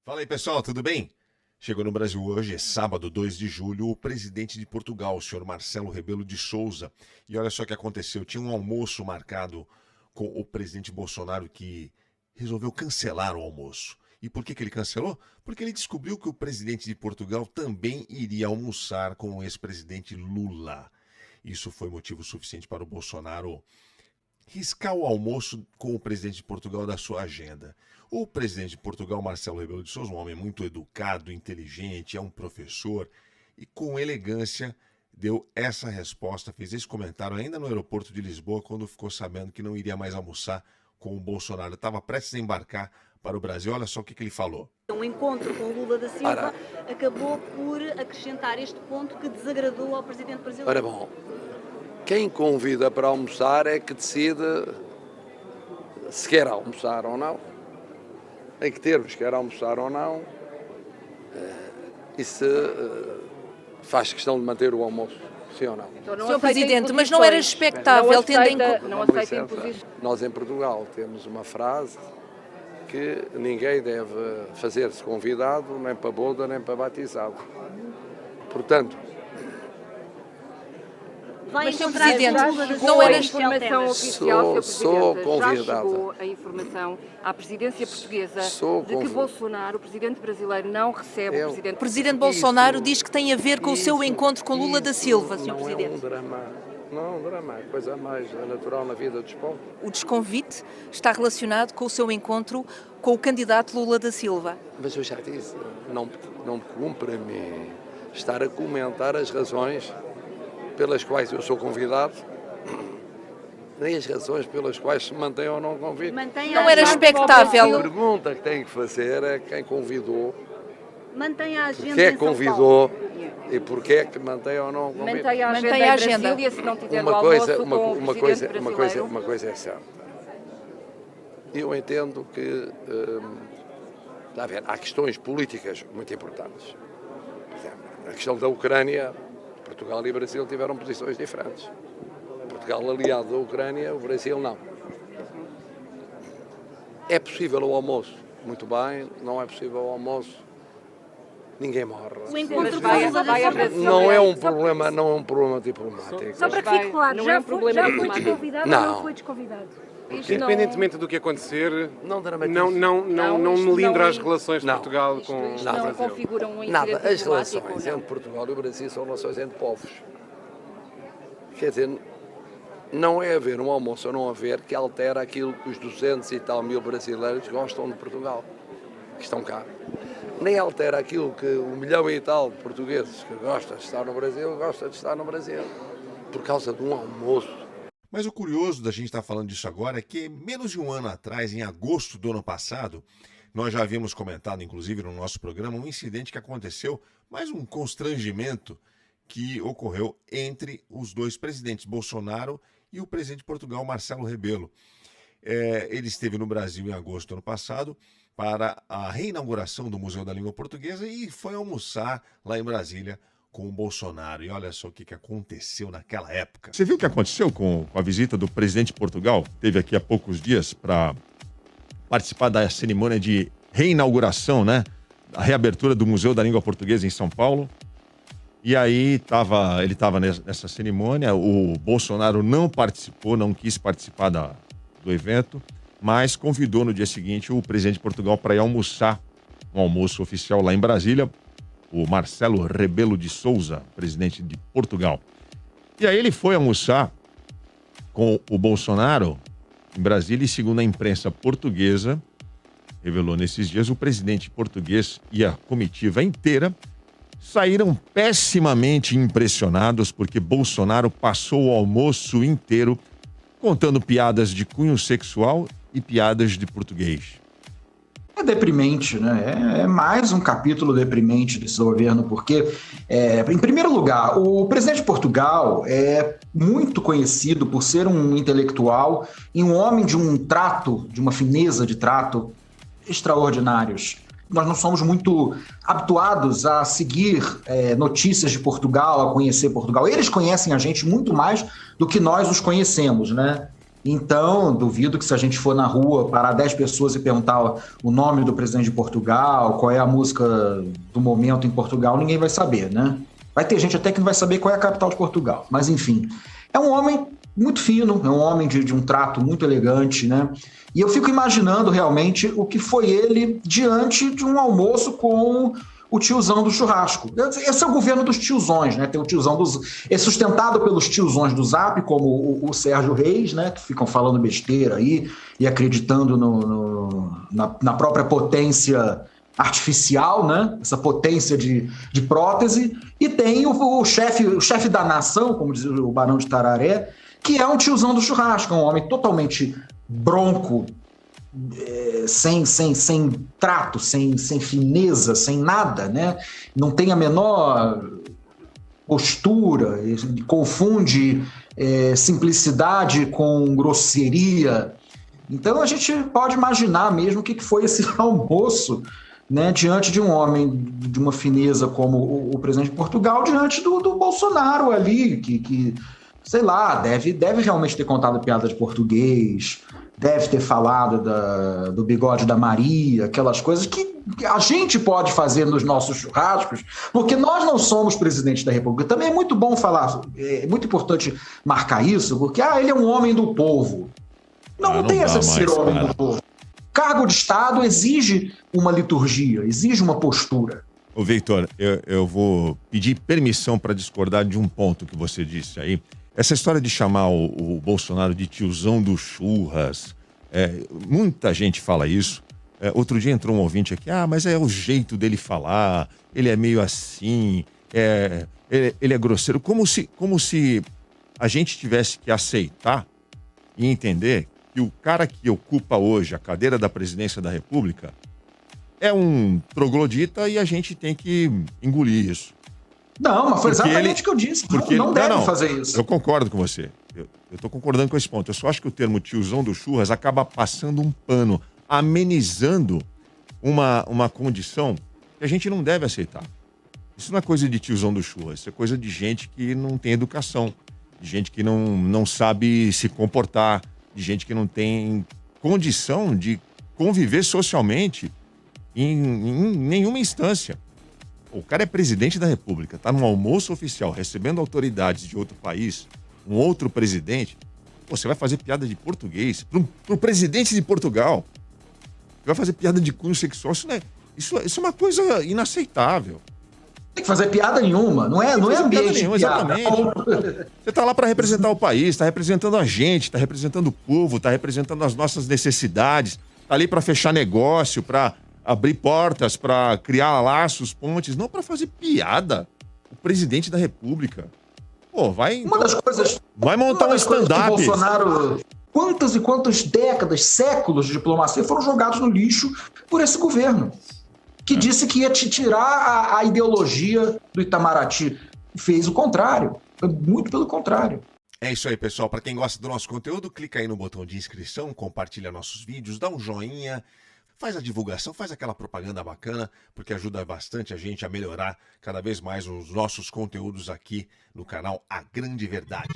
Fala aí, pessoal, tudo bem? Chegou no Brasil hoje, é sábado, 2 de julho, o presidente de Portugal, o senhor Marcelo Rebelo de Sousa. E olha só o que aconteceu, tinha um almoço marcado com o presidente Bolsonaro que resolveu cancelar o almoço. E por que ele cancelou? Porque ele descobriu que o presidente de Portugal também iria almoçar com o ex-presidente Lula. Isso foi motivo suficiente para o Bolsonaro riscar o almoço com o presidente de Portugal da sua agenda. O presidente de Portugal, Marcelo Rebelo de Sousa, um homem muito educado, inteligente, é um professor e com elegância deu essa resposta, fez esse comentário ainda no aeroporto de Lisboa quando ficou sabendo que não iria mais almoçar com o Bolsonaro. Estava prestes a embarcar para o Brasil. Olha só o que ele falou. Um encontro com Lula da Silva acabou por acrescentar este ponto que desagradou ao presidente brasileiro. Ora bom, quem convida para almoçar é que decide se quer almoçar ou não. Em que termos quer almoçar ou não, e se faz questão de manter o almoço, sim ou não. Então, Sr. Presidente, mas não era expectável, tendo em conta... Não aceita imposições. Nós em Portugal temos uma frase que ninguém deve fazer-se convidado, nem para boda, nem para batizado. Portanto... Mas, Sr. Presidente, não era informação oficial, sou convidado. Já chegou a informação à presidência portuguesa de que Bolsonaro, o presidente brasileiro, não recebe o presidente... O presidente Bolsonaro diz que tem a ver com o seu encontro com Lula da Silva, Sr. Presidente. Não é um drama, não é um drama, é coisa mais natural na vida dos povos. O desconvite está relacionado com o seu encontro com o candidato Lula da Silva. Mas eu já disse, não me cumpre a mim estar a comentar as razões pelas quais eu sou convidado, nem as razões pelas quais se mantém ou não convido. Não era expectável. A pergunta que tem que fazer é quem convidou, mantém a agenda porque é que convidou e porque é que mantém ou não convido. Mantém a agenda em Brasília, se não tiver uma o coisa, almoço com o presidente brasileiro. Uma coisa é certa. Eu entendo que está a ver, há questões políticas muito importantes. Por exemplo, a questão da Ucrânia, Portugal e Brasil tiveram posições diferentes. Portugal aliado à Ucrânia, o Brasil não. É possível o almoço? Muito bem. Não é possível o almoço? Ninguém morre. O encontro Não é um problema diplomático. Só para que fique claro, Não já é um problema foi diplomático. desconvidado Não. ou não foi desconvidado? Independentemente do que acontecer, Não dramatize. não isto melindra não- as relações de não. Portugal Isto com o não Brasil. configura um incidente Nada. As diplomático, relações não. entre Portugal e o Brasil são relações entre povos. Quer dizer, não é haver um almoço ou não haver que altera aquilo que os 200 e tal mil brasileiros gostam de Portugal, que estão cá. Nem altera aquilo que 1 milhão e tal de portugueses que gostam de estar no Brasil, gosta de estar no Brasil, por causa de um almoço. Mas o curioso da gente estar falando disso agora é que menos de um ano atrás, em agosto do ano passado, nós já havíamos comentado, inclusive no nosso programa, um incidente que aconteceu, mais um constrangimento que ocorreu entre os dois presidentes, Bolsonaro e o presidente de Portugal, Marcelo Rebelo. Ele esteve no Brasil em agosto do ano passado para a reinauguração do Museu da Língua Portuguesa e foi almoçar lá em Brasília com o Bolsonaro. E olha só o que aconteceu naquela época. Você viu o que aconteceu com a visita do presidente de Portugal? Teve aqui há poucos dias para participar da cerimônia de reinauguração, né? A reabertura do Museu da Língua Portuguesa em São Paulo. E aí ele estava nessa cerimônia, o Bolsonaro não participou, não quis participar do evento, mas convidou no dia seguinte o presidente de Portugal para ir almoçar, um almoço oficial lá em Brasília, o Marcelo Rebelo de Sousa, presidente de Portugal. E aí ele foi almoçar com o Bolsonaro em Brasília e, segundo a imprensa portuguesa, revelou nesses dias, o presidente português e a comitiva inteira saíram pessimamente impressionados porque Bolsonaro passou o almoço inteiro contando piadas de cunho sexual e piadas de português. É deprimente, né? É mais um capítulo deprimente desse governo, porque, em primeiro lugar, o presidente de Portugal é muito conhecido por ser um intelectual e um homem de um trato, de uma fineza de trato extraordinários. Nós não somos muito habituados a seguir notícias de Portugal, a conhecer Portugal. Eles conhecem a gente muito mais do que nós os conhecemos, né? Então, duvido que se a gente for na rua, parar 10 pessoas e perguntar o nome do presidente de Portugal, qual é a música do momento em Portugal, ninguém vai saber, né? Vai ter gente até que não vai saber qual é a capital de Portugal. Mas, enfim, é um homem muito fino, é um homem de um trato muito elegante, né? E eu fico imaginando realmente o que foi ele diante de um almoço com o tiozão do churrasco. Esse é o governo dos tiozões, né? Tem o tiozão é sustentado pelos tiozões do Zap, como o Sérgio Reis, né? Que ficam falando besteira aí e acreditando na própria potência artificial, né? Essa potência de prótese. E tem o chefe da nação, como diz o Barão de Tararé, que é um tiozão do churrasco, um homem totalmente bronco, sem trato, sem fineza, sem nada, né? Não tem a menor postura, confunde simplicidade com grosseria. Então a gente pode imaginar mesmo o que foi esse almoço, né, diante de um homem de uma fineza como o presidente de Portugal, diante do Bolsonaro ali, que sei lá, deve realmente ter contado piada de português, deve ter falado do bigode da Maria, aquelas coisas que a gente pode fazer nos nossos churrascos, porque nós não somos presidente da República. Também é muito bom falar, é muito importante marcar isso, porque ele é um homem do povo. Não tem essa de ser homem do povo. Cargo de Estado exige uma liturgia, exige uma postura. Ô, Victor, eu vou pedir permissão para discordar de um ponto que você disse aí. Essa história de chamar o Bolsonaro de tiozão do churras, muita gente fala isso. Outro dia entrou um ouvinte aqui, mas é o jeito dele falar, ele é meio assim, ele é grosseiro. Como se a gente tivesse que aceitar e entender que o cara que ocupa hoje a cadeira da presidência da República é um troglodita e a gente tem que engolir isso. Não, mas foi exatamente o que eu disse. Não deve fazer isso. Eu concordo com você. Eu estou concordando com esse ponto. Eu só acho que o termo tiozão do churras acaba passando um pano, amenizando uma condição que a gente não deve aceitar. Isso não é coisa de tiozão do churras, isso é coisa de gente que não tem educação, de gente que não sabe se comportar, de gente que não tem condição de conviver socialmente em nenhuma instância. O cara é presidente da República, está num almoço oficial, recebendo autoridades de outro país, um outro presidente. Você vai fazer piada de português pro presidente de Portugal. Vai fazer piada de cunho sexual. Isso é uma coisa inaceitável. Tem que fazer piada nenhuma, não é ambiente nenhuma, exatamente. Você está lá para representar o país, está representando a gente, está representando o povo, está representando as nossas necessidades, está ali para fechar negócio, para abrir portas, para criar laços, pontes, não para fazer piada. O presidente da República. Pô, vai montar um stand-up. Bolsonaro, quantas e quantas décadas, séculos de diplomacia foram jogados no lixo por esse governo, que disse que ia te tirar a ideologia do Itamaraty. Fez o contrário, muito pelo contrário. É isso aí, pessoal. Para quem gosta do nosso conteúdo, clica aí no botão de inscrição, compartilha nossos vídeos, dá um joinha, faz a divulgação, faz aquela propaganda bacana, porque ajuda bastante a gente a melhorar cada vez mais os nossos conteúdos aqui no canal A Grande Verdade.